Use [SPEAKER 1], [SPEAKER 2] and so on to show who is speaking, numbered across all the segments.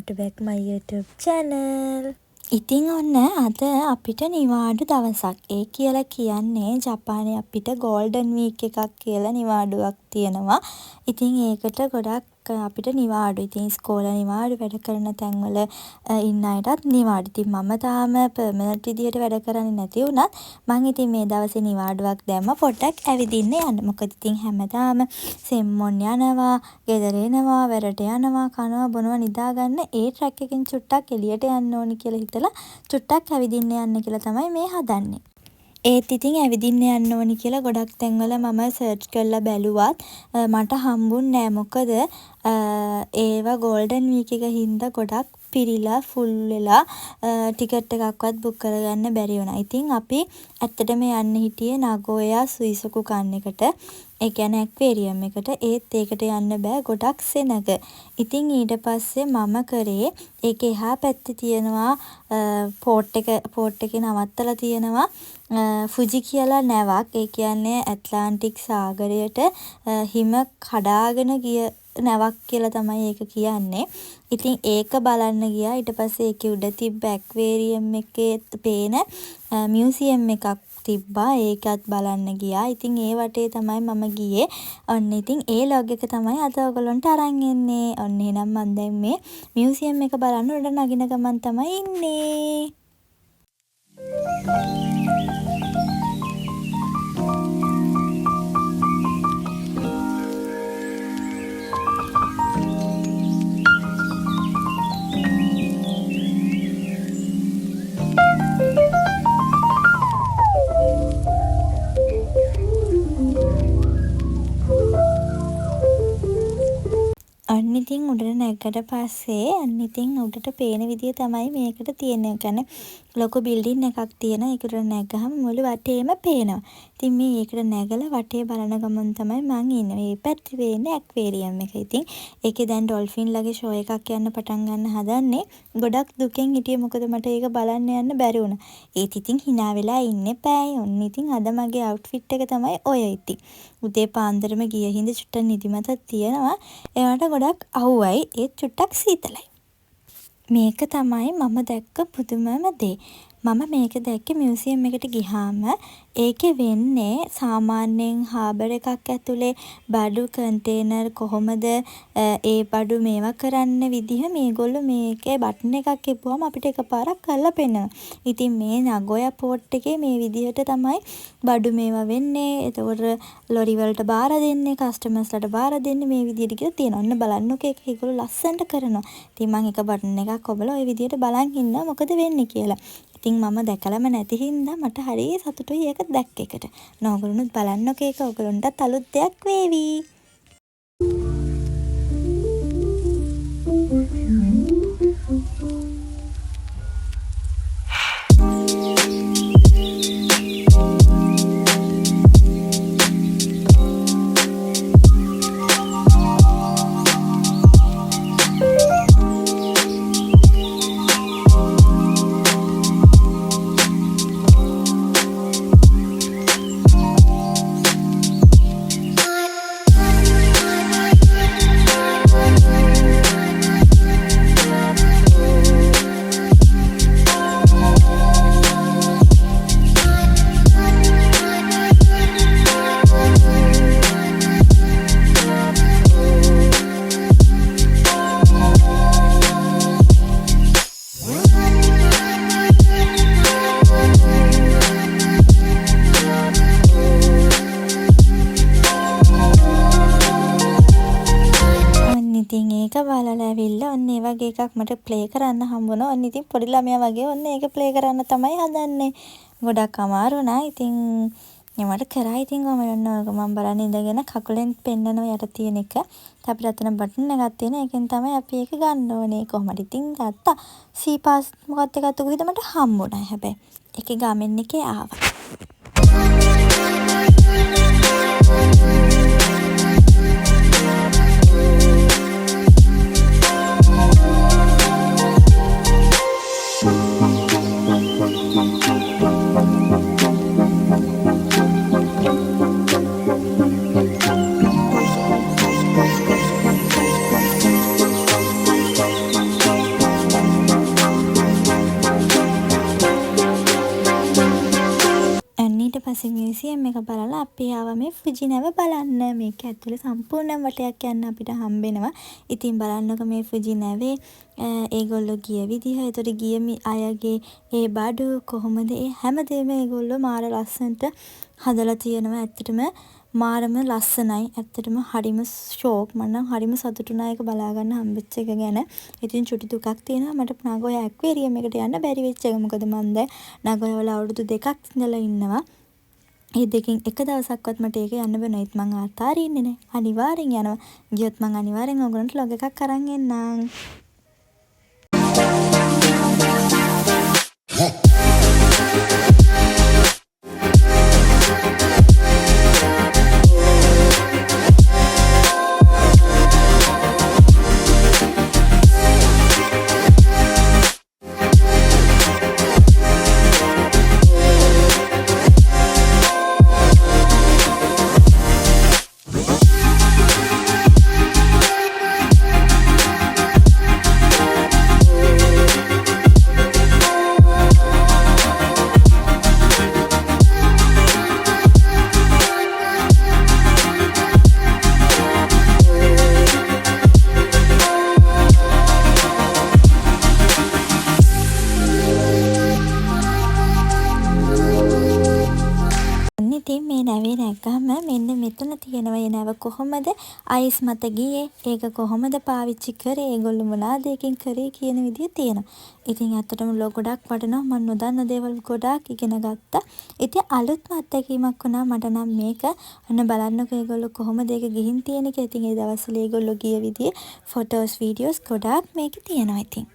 [SPEAKER 1] to back my YouTube channel. ඉතින් ඔන්න අද අපිට නිවාඩු දවසක්. ඒ කියලා කියන්නේ ජපානයේ අපිට ගෝල්ඩන් වීක් එකක් කියලා නිවාඩුවක් තියෙනවා. ඉතින් ඒකට ගොඩක් අපිට නිවාඩු. ඉතින් ඉස්කෝලේ නිවාඩු, වැඩ කරන තැන්වල ඉන්න අයටත් නිවාඩු. ඉතින් මම තාම පර්මනන්ට් විදියට වැඩ කරන්නේ නැති වුණත් මං ඉතින් මේ දවසේ නිවාඩුවක් දැම්ම පොඩ්ඩක් ඇවිදින්න යන්න. මොකද ඉතින් හැමදාම සෙම්මොන් යනවා, ගෙදර එනවා, වැඩට යනවා, කනවා, බොනවා, නිදාගන්න ඒ ට්‍රැක් එකෙන් චුට්ටක් එළියට යන්න ඕනි කියලා හිතලා චුට්ටක් ඇවිදින්න යන්න කියලා තමයි මේ හදන්නේ. ඒත් ඉතින් ඇවිදින්න යන්න ඕනි කියලා ගොඩක් තැන්වල මම සර්ච් කරලා බැලුවත් මට හම්බුන්නේ නැහැ. මොකද ඒවා ගෝල්ඩන් වීක් එක හින්දා ගොඩක් පිරිලා ෆුල් වෙලා ටිකට් එකක්වත් බුක් කරගන්න බැරි වුණා. ඉතින් අපි ඇත්තටම යන්න හිටියේ නගෝයා සුයිසකුකන් එකට. ඒ කියන්නේ ඇක්වේරියම් එකට. ඒත් ඒකට යන්න බෑ, ගොඩක් සෙනග. ඉතින් ඊට පස්සේ මම කරේ ඒක එහා පැත්තේ තියෙනවා පෝට් එකේ නවත්තලා තියෙනවා ෆුජි කියලා නැවක්. ඒ කියන්නේ ඇට්ලාන්ටික් සාගරයට හිම කඩාගෙන ගිය නැවක් කියලා තමයි ඒක කියන්නේ. ඉතින් ඒක බලන්න ගියා. ඊට පස්සේ ඒකේ උඩ තිබ්බ ඇක්වේරියම් එකේ පේන මියුසියම් එකක් තිබ්බා. ඒකත් බලන්න ගියා. ඉතින් ඒ වටේ තමයි මම ගියේ. ඔන්න ඉතින් ඒ ලොග් එක තමයි අද ඔයගොල්ලන්ට අරන් එන්නේ. ඔන්න එහෙනම් මම දැන් මේ මියුසියම් එක බලන්න උඩ නගින ගමන් තමයි ඉන්නේ. අන්න ඉතින් උඩට නැග්ගට පස්සේ අන්න ඉතින් උඩට පේන විදිය තමයි මේකට තියෙන්නේ. කියන්නේ ලොකු බිල්ඩින් එකක් තියෙනවා. ඒකට නැග්ගහම මුළු වටේම පේනවා. ඉතින් මේ ඒකට නැගලා වටේ බලන ගමන් තමයි මං ඉන්නේ. මේ පැත්තේ වෙන්නේ ඇක්වේරියම් එක. ඉතින් ඒකේ දැන් ඩොල්ෆින්ලගේ ෂෝ එකක් යන්න පටන් ගන්න හදන්නේ. ගොඩක් දුකෙන් හිටියේ මොකද මට ඒක බලන්න යන්න බැරි වුණා. ඒත් ඉතින් hina වෙලා ඉන්නේ පෑයි. ඔන්න ඉතින් අද මගේ අවුට්ෆිට් එක තමයි ඔය ඉතින්. උදේ පාන්දරම ගිය හින්දා චුට්ටක් නිදිමතක් තියෙනවා. ඒවට ගොඩක් අවුවයි. ඒත් චුට්ටක් සීතලයි. මේක තමයි මම දැක්ක පුදුමම දේ. මම මේක දැක්කේ මියුසියම් එකට ගිහාම ඒකේ වෙන්නේ සාමාන්‍යයෙන් හාබර් එකක් ඇතුලේ බඩු කන්ටේනර් කොහොමද ඒ බඩු මේවා කරන්න විදිහ මේගොල්ලෝ මේකේ බටන් එකක් එපුවම අපිට එකපාරක් කරලා පෙන්නනවා. ඉතින් මේ නගෝයා පෝට් එකේ මේ විදිහට තමයි බඩු මේවා වෙන්නේ. එතකොට ලොරි වලට බාර දෙන්නේ, කස්ටමර්ස්ලට බාර දෙන්නේ මේ විදිහට කියලා තියෙනවා. ඔන්න බලන්නකෝ ඒක ඒගොල්ලෝ ලස්සනට කරනවා. ඉතින් මම එක බටන් එකක් ඔබලා ওই විදිහට බලන් ඉන්නවා මොකද වෙන්නේ කියලා. ඉතින් මම දැකලම නැති හින්දා මට හරිය සතුටුයි ඒක දැක්ක එකට. නෝගලුනුත් බලන්නකෝ ඒක ඔයගලොන්ටත් අලුත් දෙයක් වේවි. ඉතින් ඒක බලලා ඇවිල්ලා ඔන්න ඒ වගේ එකක් මට ප්ලේ කරන්න හම්බුණා. ඔන්න ඉතින් පොඩි ළමයා වගේ ඔන්න ඒක ප්ලේ කරන්න තමයි හදන්නේ. ගොඩක් අමාරු නා. ඉතින් මට කරා ඉතින් මම බලන්න ඉඳගෙන කකුලෙන් පෙන්නනවා යට තියෙන එක. අපිට අතන බටන් එකක් තියෙන. ඒකෙන් තමයි අපි ඒක ගන්න ඕනේ. කොහමද ඉතින් ගත්තා. සීපාස් මොකක්ද ගත්ත කොහෙද මට හම්බුණා. හැබැයි ඒකේ ගාමෙන් එකේ ආවා. අන්න ඊට පස්සේ මියුසියම් එක බලලා අපි ආවා මේ ෆුජි නැව බලන්න. මේක ඇතුලේ සම්පූර්ණ වටයක් යන්න අපිට හම්බෙනවා. ඉතින් බලන්නකො මේ ෆුජි නැවේ ඒගොල්ලෝ ගිය විදිහ. ඒතකොට ගිය අයගේ ඒ බඩු කොහොමද ඒ හැමදේම ඒගොල්ලෝ මාර ලස්සනට හදලා තියෙනවා. ඇත්තටම මාරම ලස්සනයි. ඇත්තටම හරිම ෂෝක්. මම නම් හරිම සතුටුනා ඒක බලා ගන්න හම්බෙච්ච එක ගැන. ඉතින් චුටි දුකක් තියෙනවා මට නගෝයා ඇක්වේරියම් එකට යන්න බැරි වෙච්ච එක. මොකද මම දැන් නගෝයා වල අවුරුදු 2ක් ඉඳලා ඉන්නවා. ඒ දෙකෙන් එක දවසක්වත් මට ඒක යන්න බෑ. ඒත් මං අතාරින්නේ නැහැ. අනිවාර්යෙන් යනවා. ගියොත් මං අනිවාර්යෙන් ඔයගොල්ලන්ට ලොග් එකක් අරන් එන්නම්. ඉතින් මේ නැවේ නැග්ගම මෙන්න මෙතන තියෙනවා. මේ නැව කොහොමද අයිස් මත ගියේ? ඒක කොහොමද පාවිච්චි කරේ? ඒගොල්ලෝ මොනවාද එකකින් කරේ කියන විදිය තියෙනවා. ඉතින් ඇත්තටම ගොඩක් වටිනවා. මම නොදන්න දේවල් ගොඩක් ඉගෙන ගත්තා. ඉතින් අලුත්ම අත්දැකීමක් වුණා මට නම් මේක. අන්න බලන්නකෝ ඒගොල්ලෝ කොහොමද ඒක ගිහින් තියෙන්නේ කියලා. ඉතින් ඒ දවස්වල ඒගොල්ලෝ ගිය විදිය ෆොටෝස් වීඩියෝස් ගොඩාක් මේකේ තියෙනවා ඉතින්.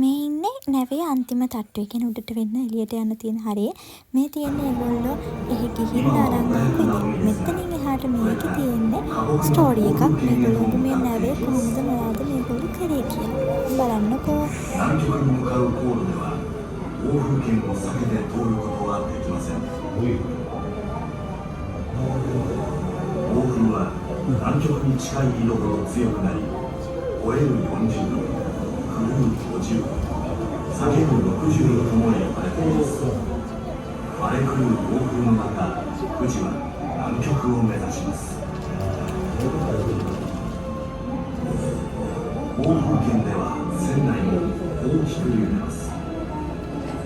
[SPEAKER 1] මේ ඉන්නේ නැවේ අන්තිම තට්ටුවේ. කියන උඩට වෙන්න එළියට යන්න තියෙන හරිය. මේ තියෙන්නේ ඒගොල්ලෝ එහි ගිහිල්ලා අරන් ආපු විදිය. මෙතනින් එහාට මේකේ තියෙන්නේ ස්ටෝරි එකක්. මේගොල්ලෝ මේ නැවේ කොහොමද මොනවද මේගොල්ලෝ කරේ කියලා. බලන්නකෝ.
[SPEAKER 2] 南極に近い緯度ほど強くなり、吠える40度、狂う50度、叫ぶ60度とも呼ばれています。荒れ狂う暴風の中、富士は南極を目指します。暴風圏では船内も大きく揺れます。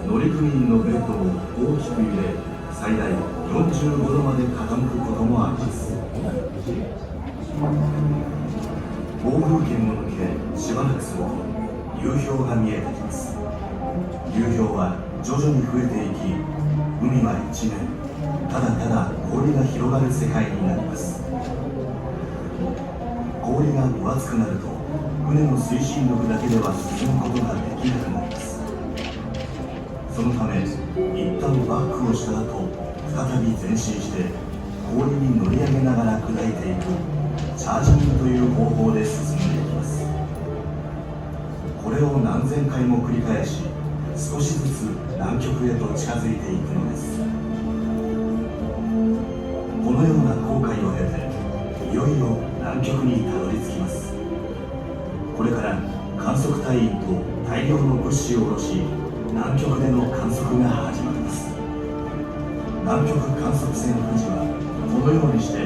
[SPEAKER 2] 乗組員のベッドも大きく揺れ、最大45度まで傾くこともあります。暴風圏を抜けしばらくすると流氷が見えてきます。流氷は徐々に増えていき、海は一面ただただ氷が広がる世界になります。氷が分厚くなると船の推進力だけでは進むことができなくなります。そのため一旦バックをした後、再び前進して氷に乗り上げながら砕いていくチャージングという方法で進んでいきます。これを何千回も繰り返し、少しずつ南極へと近づいていくのです。このような航海を経て、いよいよ南極にたどり着きます。これから観測隊員と大量の物資を下ろし、南極での観測が始まります。南極観測船富士はこのようにして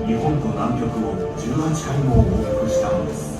[SPEAKER 2] 日本と南極を18回も往復したのです。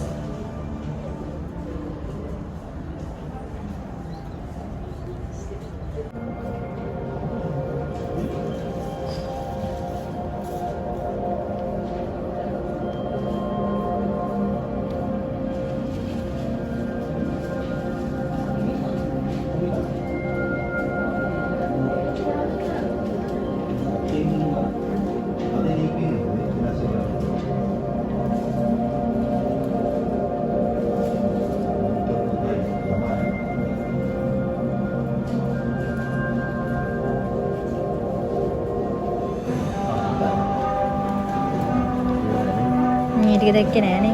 [SPEAKER 1] ටික දැක්කේ නෑනේ.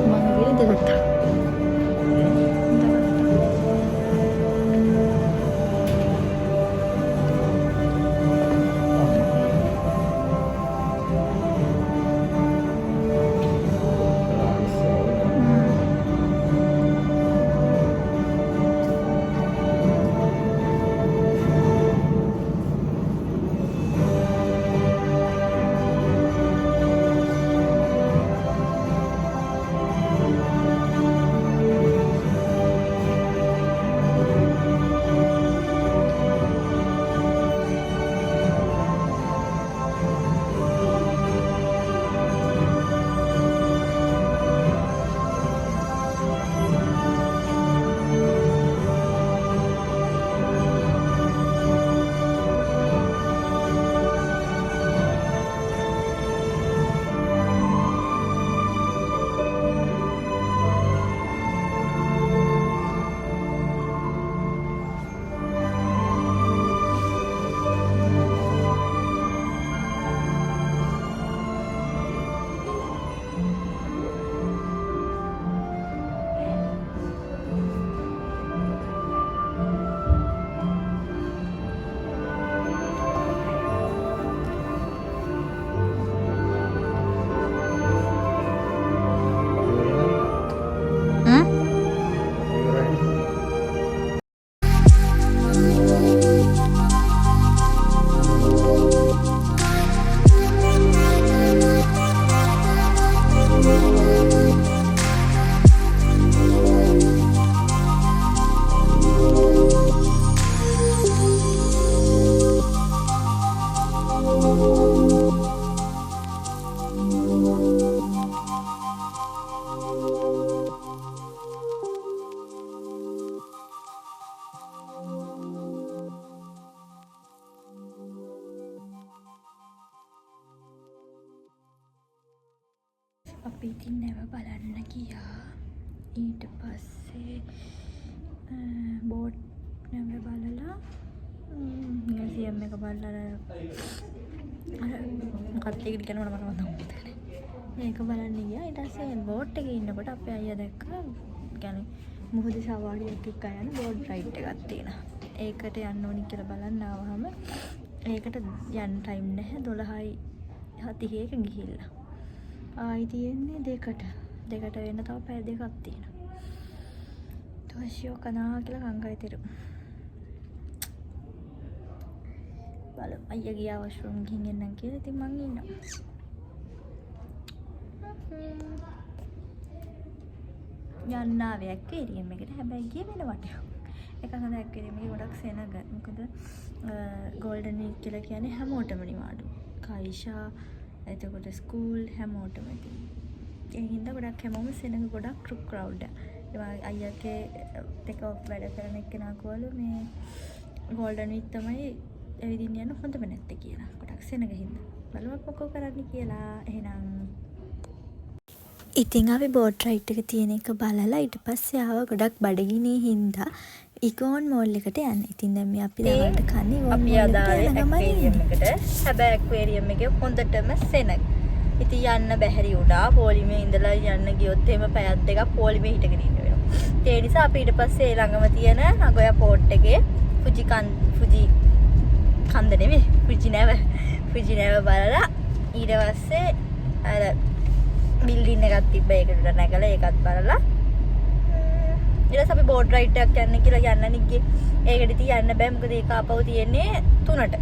[SPEAKER 1] මම විලද ගත්තා. අපි ඉතින් නැව බලන්න ගියා. ඊට පස්සේ බෝට් නැව බලලා මියුසියම් එක බලලා මොකක්ද ඒකට කියනවද මම මතක මේක බලන්න ගියා. ඊට පස්සේ බෝට් එකේ ඉන්නකොට අපේ අයියා දැක්කා يعني මුහුද සවාරියක් එක්ක යන බෝට් රයිඩ් එකක් තියෙනවා. ඒකට යන්න ඕනි කියලා බලන්න ආවහම ඒකට යන්න ටයිම් නැහැ. 12:30ක ගිහිල්ලා. ආයි තියෙන්නේ දෙකට වෙන්න තව පැය දෙකක් තියෙනවා. තෝෂියෝ කනා කියලා කංගයි තිරු. බලමු අයියා ගියා වොෂ්රූම් ගිහින් එන්නම් කියලා. ඉතින් මං ඉන්නවා. යන්න ආවේ ඇක්වේරියම් එකට. හැබැයි ගියේ වෙන වටයක්. එකකට ඇක්වේරියම් එකේ ගොඩක් සෙනග. මොකද ගෝල්ඩන් වීක් කියලා කියන්නේ හැමෝටම නිවාඩු. කයිෂා එතකොට ස්කූල් හැමෝටම ඉතින්. ඒ හින්දා ගොඩක් හැමෝම සෙනග ගොඩක් ක්‍රවුඩ් එක. අයියාගේ ටේක් ඔෆ් වැඩ කරන එක්කෙනා කෝල මේ ගෝල්ඩන් වීක් තමයි ඇවිදින්න යන හොඳම නැත්තේ කියලා. ගොඩක් සෙනග හින්දා. බලමු මොකෝ කරන්න කියලා. එහෙනම් ඉතින් අපි බෝට් රයිඩ් එක තියෙන එක බලලා ඊට පස්සේ ආව ගොඩක් බඩගිනි හින්දා ඉගෝන් මෝල් එකට යන්න. ඉතින් දැන් මේ අපි දවල්ට කන්නේ ඉගෝන් මෝල් එකට යන ගමන් එකට. හැබැයි ඇක්වේරියම් එකේ හොඳටම සෙනග. ඉතින් යන්න බැහැරි වුණා. පොලිමේ ඉඳලා යන්න ගියොත් එහෙම පැයක් දෙකක් පොලිමේ හිටගෙන ඉන්න වෙනවා. ඒ නිසා අපි ඊට පස්සේ ළඟම තියෙන නගොයා පෝට් එකේ ෆුජි කන්ද නෙමෙයි ෆුජි නැව බලලා ඊට පස්සේ අර බිල්ඩින් එකක් තිබ්බ ඒකට නැගලා ඒකත් බලලා ඊට පස්සේ අපි බෝට් රයිඩ් එකක් යන්න කියලා යන්න නිග්ගේ. ඒකට ඉතින් යන්න බෑ මොකද ඒක ආපහු තියෙන්නේ 3ට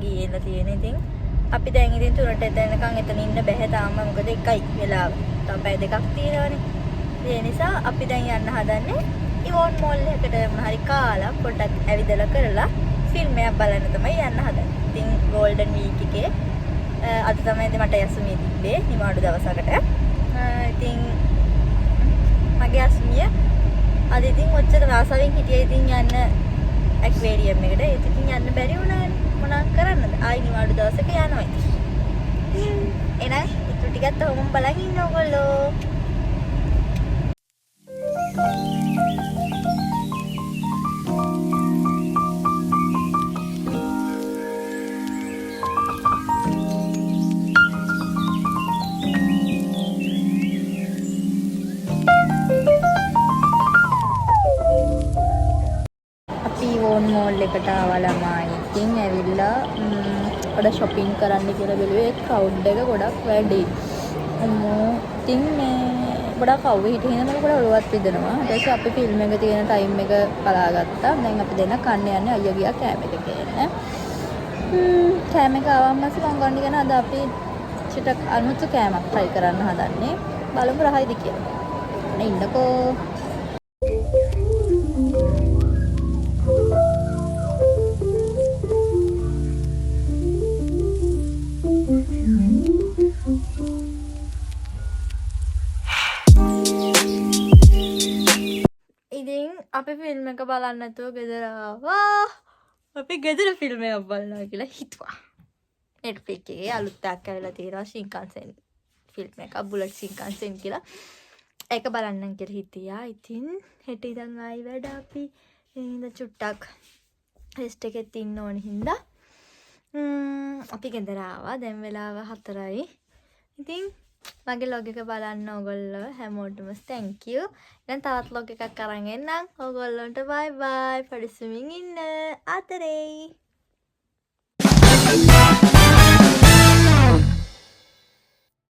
[SPEAKER 1] ගියලා තියෙන. ඉතින් අපි දැන් ඉතින් 3ට එතනකන් එතන ඉන්න බෑ තාම මොකද එකයි වෙලාව. තව පැය දෙකක් තියෙනවනේ. ඒ නිසා අපි දැන් යන්න හදන්නේ ඉවෝන් මෝල් එකට මොන හරි කාලා පොඩ්ඩක් ඇවිදලා කරලා ෆිල්ම් එකක් බලන්න තමයි යන්න හදන්නේ. ඉතින් ගෝල්ඩන් වීක් එකේ අද තමයි මට යසුමිය තිබ්බේ නිවාඩු දවසකට. ඉතින් මගේ යසුමිය අද ඉතින් ඔච්චර ආසාවෙන් හිටියේ ඉතින් යන්න ඇක්වේරියම් එකට. ඉතින් යන්න බැරි වුණානේ. මොනවා කරන්නද? ආයි නිවාඩු දවසක යනවා ඉතින්. එහෙනම් ඉතුරු ටිකත් ඔහොම බලන් ඉන්න ඕගොල්ලෝ. ඉවෝන් මෝල් එකට ආවා ළමයි. ඉතින් ඇවිල්ලා පොඩ shopping කරන්න කියලා බැලුවේ. crowd එක ගොඩක් වැඩි. ඉතින් මේ ගොඩක් අවුවේ හිටින හින්දා මම ගොඩක් ඔලුවත් පිදෙනවා. ඊට පස්සේ අපි ෆිල්ම් එක තියෙන ටයිම් එක බලාගත්තා. දැන් අපි දෙන්න කන්න යන්නේ අයියා ගියා කෑම එක ගේන්න. කෑම එක ආවම පස්සේ මම ගන්න ඉගෙන අද අපි චිටක් අනුතු කෑමක් try කරන්න හදන්නේ. බලමු රහයිද කියලා. නේ ඉන්නකෝ. අපි ෆිල්ම් එක බලන්න නැතුව ගෙදර ආවා. අපි ගෙදර ෆිල්ම් එකක් බලනවා කියලා හිතුවා. Netflix එකේ අලුත් එකක් ඇවිල්ලා තියෙනවා Shinkansen ෆිල්ම් එකක් බුලට් Shinkansen කියලා. ඒක බලන්නම් කියලා හිතියා. ඉතින් හෙට ඉඳන් ආයි වැඩ අපි ඉඳ චුට්ටක් රෙස්ට් එකෙත් ඉන්න ඕන හින්දා අපි ගෙදර ආවා. දැන් වෙලාව 4යි. ඉතින් මගේ ලොග් එක බලන්න ඕගොල්ලෝ හැමෝටම thank you. දැන් තවත් ලොග් එකක් අරන් එන්නම්. ඕගොල්ලන්ට bye bye. පරිස්සමින් ඉන්න. ආතරේ.